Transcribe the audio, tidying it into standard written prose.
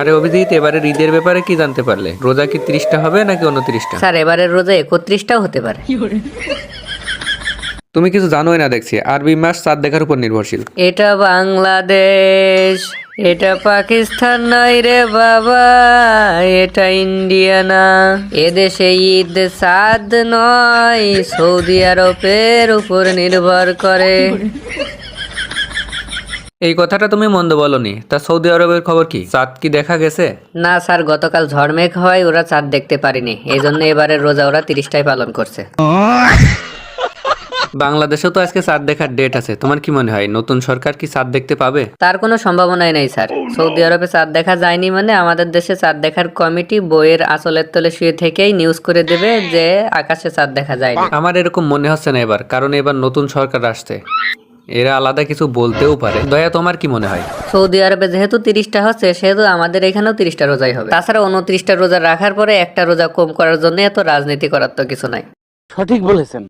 আরে অভিজিৎ, এবারে ঈদের ব্যাপারে কি জানতে পারলে? রোজা কি 30টা হবে নাকি 29টা? স্যার এবারের রোজা 31টাও হতে পারে। তুমি কিছু জানোই না দেখছি। আরবি মাস চাঁদ দেখার উপর নির্ভরশীল। এটা বাংলাদেশ, এটা পাকিস্তান নয় রে বাবা, এটা ইন্ডিয়া না। এদেশে ঈদ চাঁদ নয়, সৌদি আরবের উপর নির্ভর করে। এই কথাটা তুমি মন্দ বলনি। তা সৌদি আরবের খবর কি? চাঁদ কি দেখা গেছে? না স্যার, গতকাল ঝড়মেঘ হয়, ওরা চাঁদ দেখতে পারেনি, এই জন্য এবারের রোজা ওরা 30টাই পালন করছে। বাংলাদেশেও তো আজকে চাঁদ দেখার ডেট আছে। তোমার কি মনে হয় নতুন সরকার কি চাঁদ দেখতে পাবে? তার কোনো সম্ভাবনাই নেই স্যার। সৌদি আরবে চাঁদ দেখা যায়নি মানে আমাদের দেশে চাঁদ দেখার কমিটি বইয়ের আঁচলের তলে শুয়ে থেকেই নিউজ করে দেবে যে আকাশে চাঁদ দেখা যায়নি। আমার এরকম মনে হচ্ছে না এবার, কারণ এবার নতুন সরকার আসছে, এরা আলাদা কিছু বলতেও পারে। দয়া, তোমার কি মনে হয়? সৌদি আরবে যেহেতু 30টা হচ্ছে, সেহেতু আমাদের এখানেও 30টা রোজাই হবে। তাছাড়া 29টা রোজা রাখার পরে একটা রোজা কম করার জন্য এত রাজনীতি করার তো কিছু নাই। সঠিক বলেছেন।